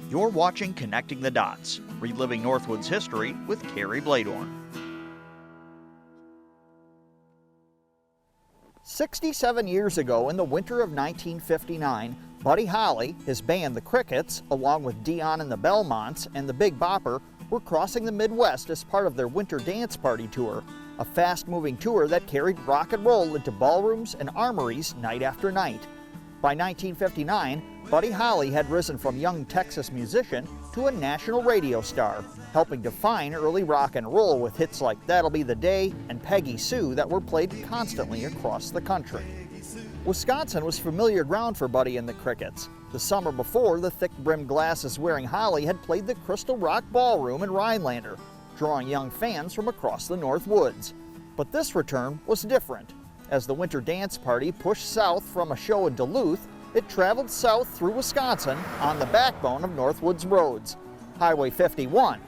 You're watching Connecting the Dots, reliving Northwood's history with Carrie Bladorn. 67 years ago, in the winter of 1959, Buddy Holly, his band the Crickets, along with Dion and the Belmonts and the Big Bopper, were crossing the Midwest as part of their winter dance party tour, a fast-moving tour that carried rock and roll into ballrooms and armories night after night. By 1959, Buddy Holly had risen from young Texas musician to a national radio star, helping define early rock and roll with hits like That'll Be the Day and Peggy Sue that were played constantly across the country. Wisconsin was familiar ground for Buddy and the Crickets. The summer before, the thick-brimmed glasses-wearing Holly had played the Crystal Rock Ballroom in Rhinelander, drawing young fans from across the North Woods. But this return was different. As the winter dance party pushed south from a show in Duluth, it traveled south through Wisconsin on the backbone of Northwood's roads, Highway 51.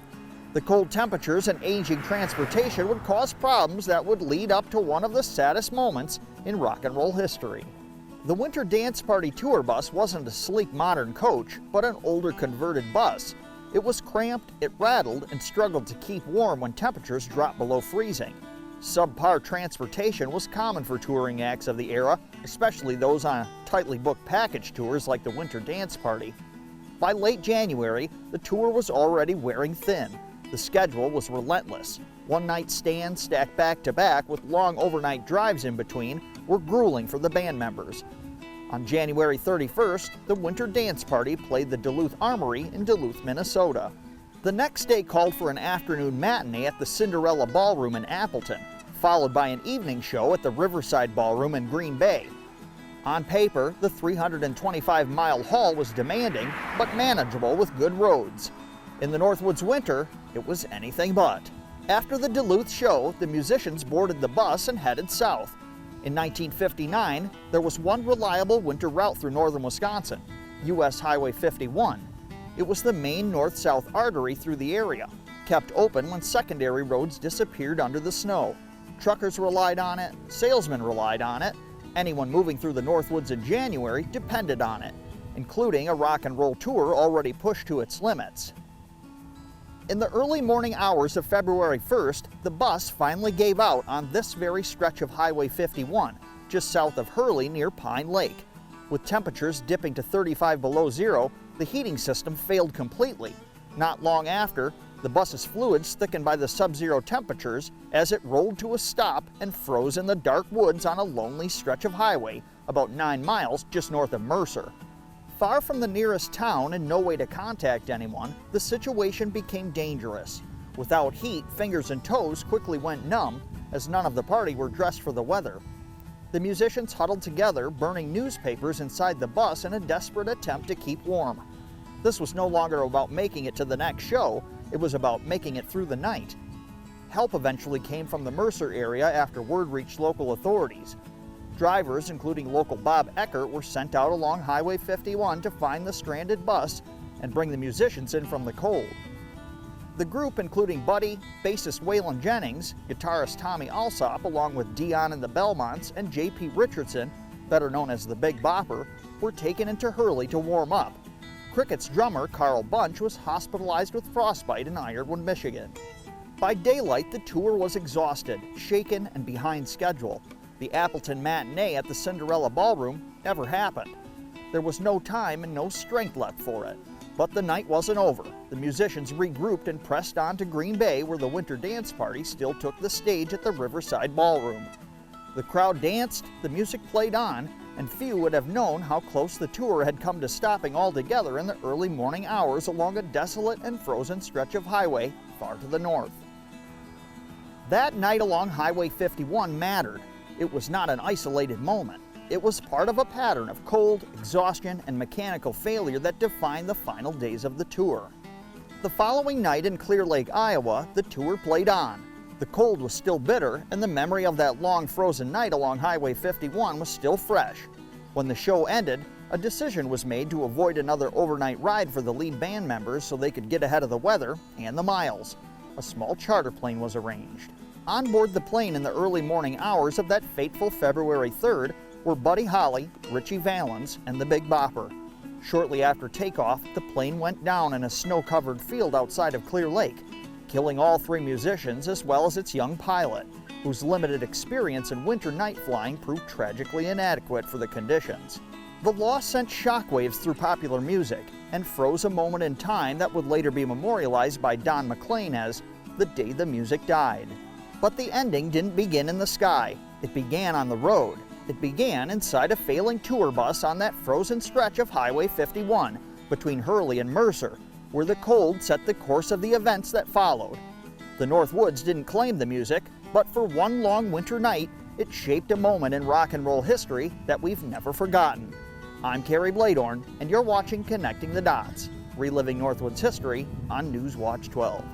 The cold temperatures and aging transportation would cause problems that would lead up to one of the saddest moments in rock and roll history. The winter dance party tour bus wasn't a sleek modern coach, but an older converted bus. It was cramped, it rattled, and struggled to keep warm when temperatures dropped below freezing. Subpar transportation was common for touring acts of the era, especially those on tightly booked package tours like the Winter Dance Party. By late January, the tour was already wearing thin. The schedule was relentless. One-night stands stacked back-to-back with long overnight drives in between were grueling for the band members. On January 31st, the Winter Dance Party played the Duluth Armory in Duluth, Minnesota. The next day called for an afternoon matinee at the Cinderella Ballroom in Appleton, followed by an evening show at the Riverside Ballroom in Green Bay. On paper, the 325-mile haul was demanding, but manageable with good roads. In the Northwoods winter, it was anything but. After the Duluth show, the musicians boarded the bus and headed south. In 1959, there was one reliable winter route through northern Wisconsin, US Highway 51. It was the main north-south artery through the area, kept open when secondary roads disappeared under the snow. Truckers relied on it, salesmen relied on it, anyone moving through the Northwoods in January depended on it, including a rock and roll tour already pushed to its limits. In the early morning hours of February 1st, the bus finally gave out on this very stretch of Highway 51, just south of Hurley near Pine Lake. With temperatures dipping to 35 below zero, the heating system failed completely. Not long after, the bus's fluids thickened by the sub-zero temperatures as it rolled to a stop and froze in the dark woods on a lonely stretch of highway about 9 miles just north of Mercer. Far from the nearest town and no way to contact anyone, the situation became dangerous. Without heat, fingers and toes quickly went numb as none of the party were dressed for the weather. The musicians huddled together, burning newspapers inside the bus in a desperate attempt to keep warm. This was no longer about making it to the next show, it was about making it through the night. Help eventually came from the Mercer area after word reached local authorities. Drivers, including local Bob Eckert, were sent out along Highway 51 to find the stranded bus and bring the musicians in from the cold. The group, including Buddy, bassist Waylon Jennings, guitarist Tommy Alsop, along with Dion and the Belmonts, and J.P. Richardson, better known as the Big Bopper, were taken into Hurley to warm up. Cricket's drummer, Carl Bunch, was hospitalized with frostbite in Ironwood, Michigan. By daylight, the tour was exhausted, shaken, and behind schedule. The Appleton matinee at the Cinderella Ballroom never happened. There was no time and no strength left for it. But the night wasn't over. The musicians regrouped and pressed on to Green Bay, where the Winter Dance Party still took the stage at the Riverside Ballroom. The crowd danced, the music played on, and few would have known how close the tour had come to stopping altogether in the early morning hours along a desolate and frozen stretch of highway far to the north. That night along Highway 51 mattered. It was not an isolated moment. It was part of a pattern of cold, exhaustion, and mechanical failure that defined the final days of the tour. The following night in Clear Lake, Iowa, the tour played on. The cold was still bitter, and the memory of that long frozen night along Highway 51 was still fresh. When the show ended, a decision was made to avoid another overnight ride for the lead band members so they could get ahead of the weather and the miles. A small charter plane was arranged. On board the plane in the early morning hours of that fateful February 3rd were Buddy Holly, Ritchie Valens, and the Big Bopper. Shortly after takeoff, the plane went down in a snow-covered field outside of Clear Lake, killing all 3 musicians as well as its young pilot, whose limited experience in winter night flying proved tragically inadequate for the conditions. The loss sent shockwaves through popular music and froze a moment in time that would later be memorialized by Don McLean as the day the music died. But the ending didn't begin in the sky. It began on the road. It began inside a failing tour bus on that frozen stretch of Highway 51 between Hurley and Mercer, where the cold set the course of the events that followed. The North Woods didn't claim the music, but for one long winter night, it shaped a moment in rock and roll history that we've never forgotten. I'm Kerry Bladorn, and you're watching Connecting the Dots, reliving Northwoods history on Newswatch 12.